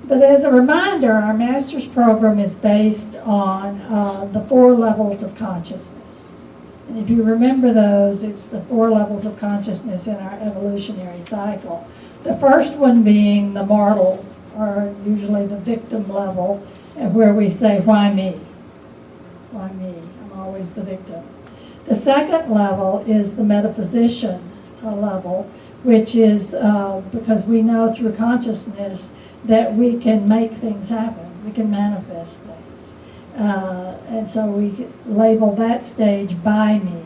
But as a reminder, our master's program is based on the 4 levels of consciousness. And if you remember those, it's the 4 levels of consciousness in our evolutionary cycle. The first one being the mortal, or usually the victim level, where we say, why me? Why me? I'm always the victim. The second level is the metaphysician level, which is because we know through consciousness that we can make things happen. We can manifest things. And so we label that stage by me.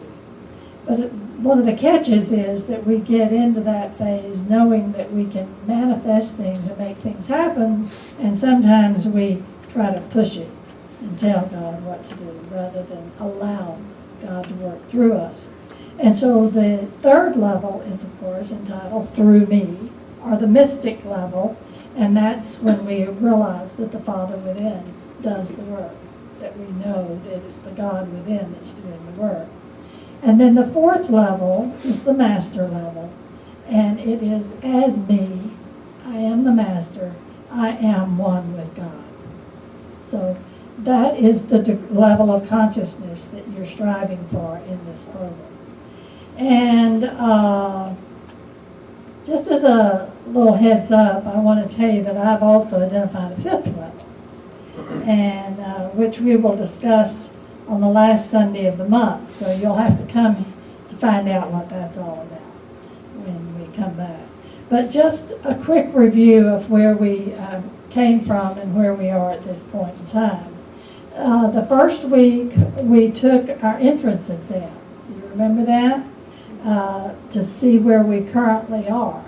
But one of the catches is that we get into that phase knowing that we can manifest things and make things happen, and sometimes we try to push it and tell God what to do rather than allow God to work through us. And so the third level is, of course, entitled Through Me, or the mystic level, and that's when we realize that the Father within does the work, that we know that it's the God within that's doing the work. And then the fourth level is the master level, and it is as me, I am the master, I am one with God. So that is the level of consciousness that you're striving for in this program. And just as a little heads up, I want to tell you that I've also identified a 5th level, and which we will discuss on the last Sunday of the month. So you'll have to come to find out what that's all about when we come back. But just a quick review of where we came from and where we are at this point in time. The first week we took our entrance exam. You remember that? To see where we currently are.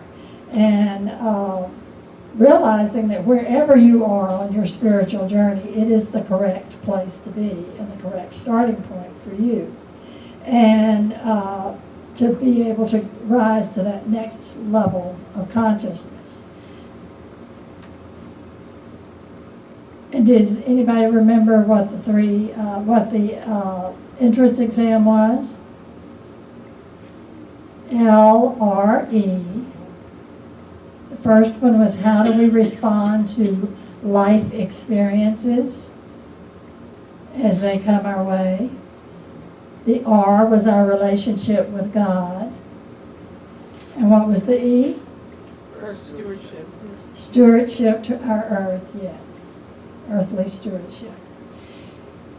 And realizing that wherever you are on your spiritual journey, it is the correct place to be and the correct starting point for you. And to be able to rise to that next level of consciousness. And does anybody remember what the entrance exam was? LRE. The first one was, how do we respond to life experiences as they come our way? The R was our relationship with God. And what was the E? Earth stewardship. Stewardship to our earth, yes. Earthly stewardship.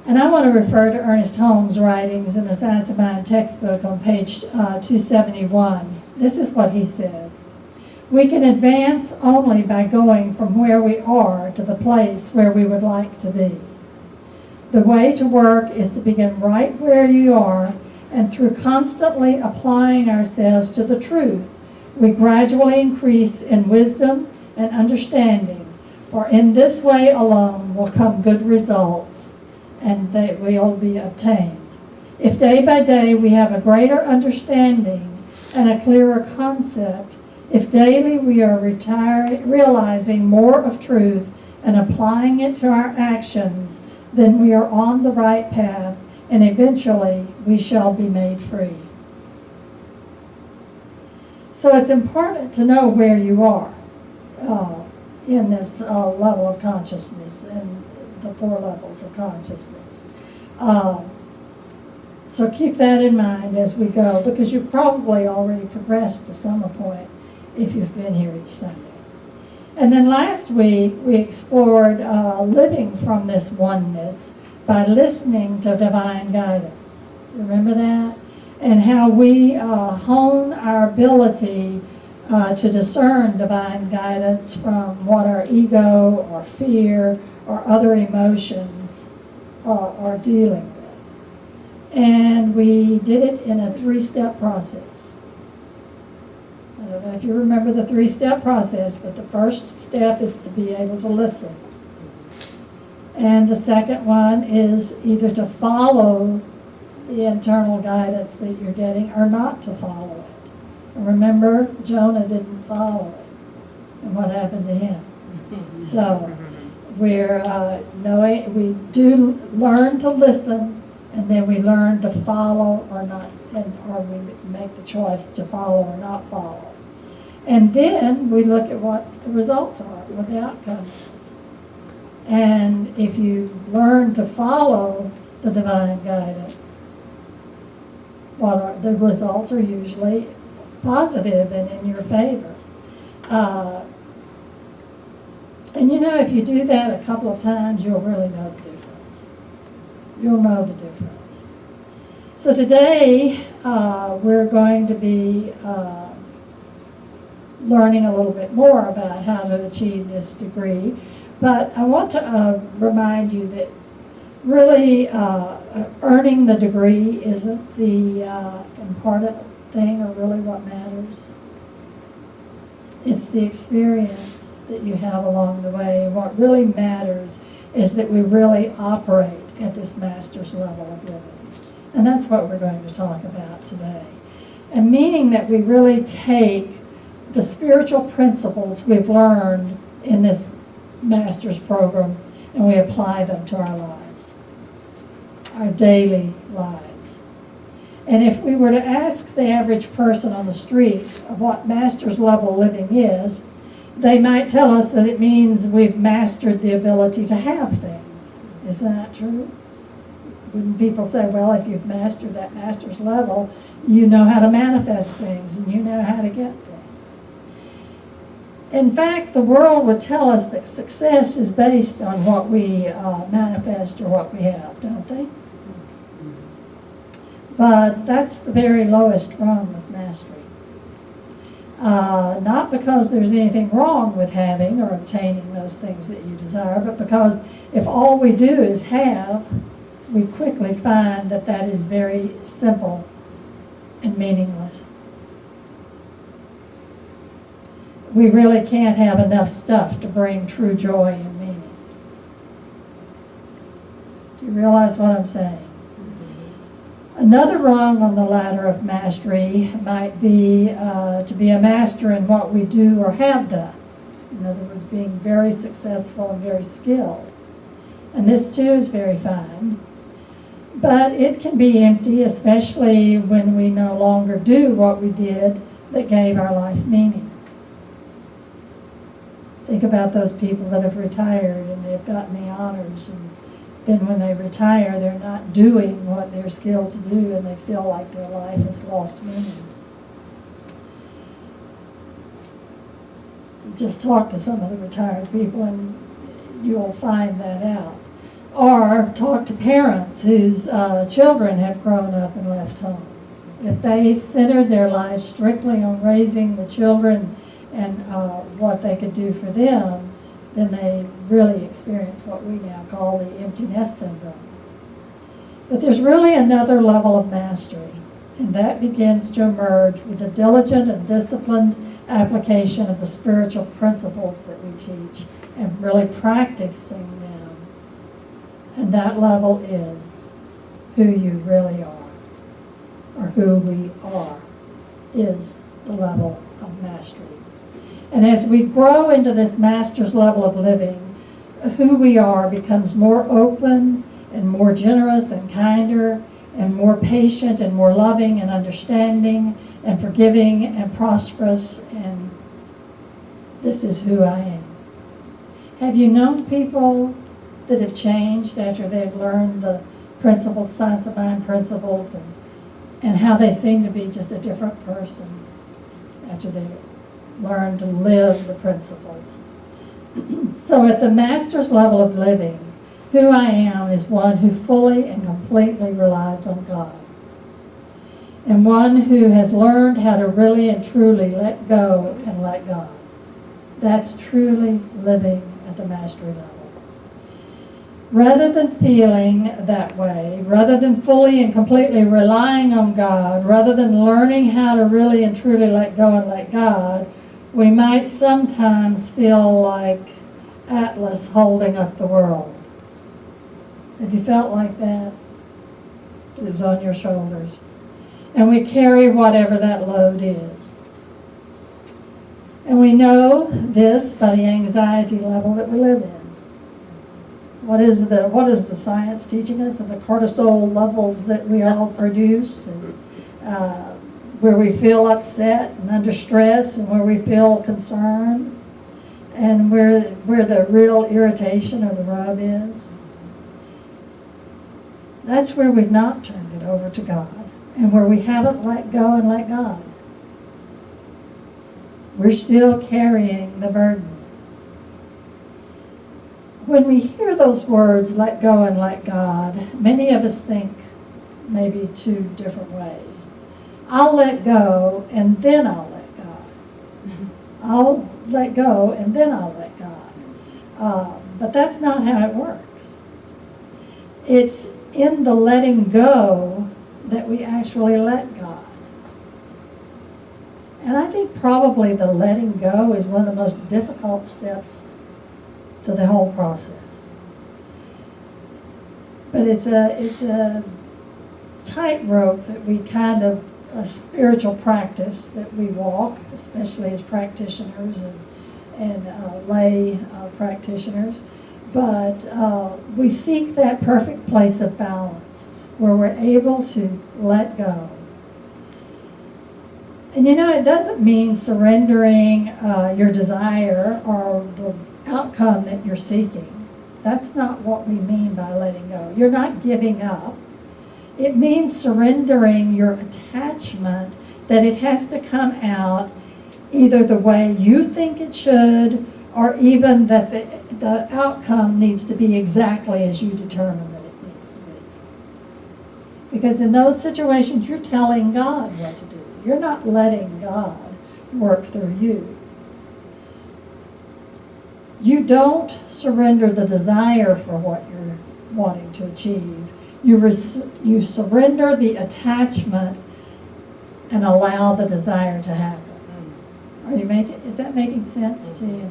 And I want to refer to Ernest Holmes' writings in the Science of Mind textbook on page 271. This is what he says. We can advance only by going from where we are to the place where we would like to be. The way to work is to begin right where you are, and through constantly applying ourselves to the truth, we gradually increase in wisdom and understanding, for in this way alone will come good results, and they will be obtained. If day by day we have a greater understanding and a clearer concept, if daily we are realizing more of truth and applying it to our actions, then we are on the right path, and eventually we shall be made free. So it's important to know where you are in this level of consciousness and the 4 levels of consciousness. So keep that in mind as we go, because you've probably already progressed to some point if you've been here each Sunday. And then last week we explored living from this oneness by listening to divine guidance. Remember that? And how we hone our ability to discern divine guidance from what our ego or fear or other emotions are dealing with. And we did it in a 3-step process. I don't know if you remember the 3-step process, but the first step is to be able to listen. And the second one is either to follow the internal guidance that you're getting or not to follow it. And remember, Jonah didn't follow it. And what happened to him? So we're knowing, we do learn to listen, and then we learn to follow or not, or we make the choice to follow or not follow. And then we look at what the results are, what the outcome is. And if you learn to follow the divine guidance, the results are usually positive and in your favor. And you know, if you do that a couple of times, you'll really know the difference. You'll know the difference. So today, we're going to be learning a little bit more about how to achieve this degree. But I want to remind you that really earning the degree isn't the important thing or really what matters. It's the experience that you have along the way. And what really matters is that we really operate at this master's level of living. And that's what we're going to talk about today. And meaning that we really take the spiritual principles we've learned in this master's program and we apply them to our lives, our daily lives. And if we were to ask the average person on the street what master's level living is, they might tell us that it means we've mastered the ability to have things. Isn't that true? Wouldn't people say, well, if you've mastered that master's level, you know how to manifest things and you know how to get things? In fact, the world would tell us that success is based on what we manifest or what we have, don't they? But that's the very lowest rung of mastery. Not because there's anything wrong with having or obtaining those things that you desire, but because if all we do is have, we quickly find that that is very simple and meaningless. We really can't have enough stuff to bring true joy and meaning. Do you realize what I'm saying? Another rung on the ladder of mastery might be to be a master in what we do or have done. In other words, being very successful and very skilled. And this too is very fine. But it can be empty, especially when we no longer do what we did that gave our life meaning. Think about those people that have retired and they've gotten the honors, and then when they retire, they're not doing what they're skilled to do, and they feel like their life has lost meaning. Just talk to some of the retired people and you'll find that out. Or talk to parents whose children have grown up and left home. If they centered their lives strictly on raising the children and what they could do for them, then they really experience what we now call the empty nest syndrome. But there's really another level of mastery, and that begins to emerge with the diligent and disciplined application of the spiritual principles that we teach and really practicing them. And that level is who you really are, or who we are, is the level of mastery. And as we grow into this master's level of living, who we are becomes more open and more generous and kinder and more patient and more loving and understanding and forgiving and prosperous, and this is who I am. Have you known people that have changed after they've learned the principles, science of mind principles, and how they seem to be just a different person after they learn to live the principles? So at the master's level of living, who I am is one who fully and completely relies on God, and one who has learned how to really and truly let go and let God. That's truly living at the mastery level. Rather than feeling that way, rather than fully and completely relying on God, rather than learning how to really and truly let go and let God, we might sometimes feel like Atlas holding up the world. Have you felt like that? It was on your shoulders. And we carry whatever that load is. And we know this by the anxiety level that we live in. What is the science teaching us? The cortisol levels that we all produce, and where we feel upset and under stress, and where we feel concerned. and where the real irritation or the rub is, that's where we've not turned it over to God, and where we haven't let go and let God. We're still carrying the burden. When we hear those words, let go and let God, many of us think maybe two different ways. I'll let go and then I'll let God. I'll let go and then I'll let God. But that's not how it works. It's in the letting go that we actually let God. And I think probably the letting go is one of the most difficult steps to the whole process. But it's a tightrope that we kind of, a spiritual practice that we walk, especially as practitioners and lay practitioners. But we seek that perfect place of balance where we're able to let go. And you know, it doesn't mean surrendering your desire or the outcome that you're seeking. That's not what we mean by letting go. You're not giving up. It means surrendering your attachment, that it has to come out either the way you think it should, or even that the outcome needs to be exactly as you determine that it needs to be. Because in those situations, you're telling God what to do. You're not letting God work through you. You don't surrender the desire for what you're wanting to achieve. You surrender the attachment and allow the desire to happen. Is that making sense to you?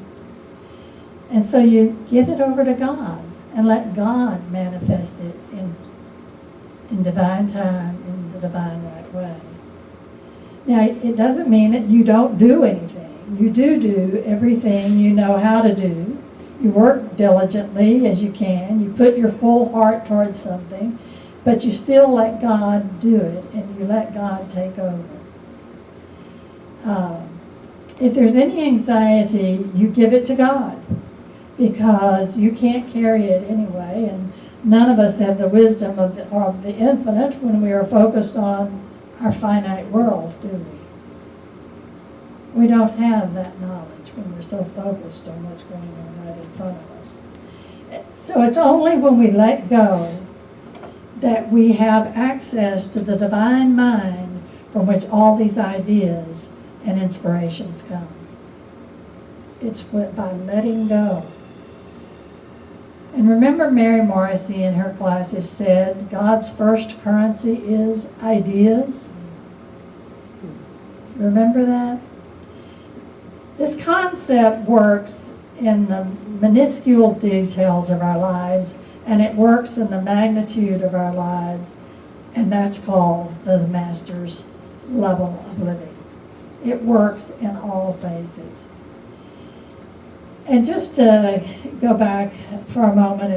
And so you give it over to God and let God manifest it in divine time, in the divine right way. Now, it doesn't mean that you don't do anything. You do everything you know how to do. You work diligently as you can. You put your full heart towards something, but you still let God do it, and you let God take over. If there's any anxiety, you give it to God, because you can't carry it anyway, and none of us have the wisdom of the infinite when we are focused on our finite world, do we? We don't have that knowledge when we're so focused on what's going on right in front of us. So it's only when we let go that we have access to the divine mind from which all these ideas and inspirations come. It's by letting go. And remember, Mary Morrissey in her classes said God's first currency is ideas. Remember that? This concept works in the minuscule details of our lives, and it works in the magnitude of our lives, and that's called the Master's level of living. It works in all phases. And just to go back for a moment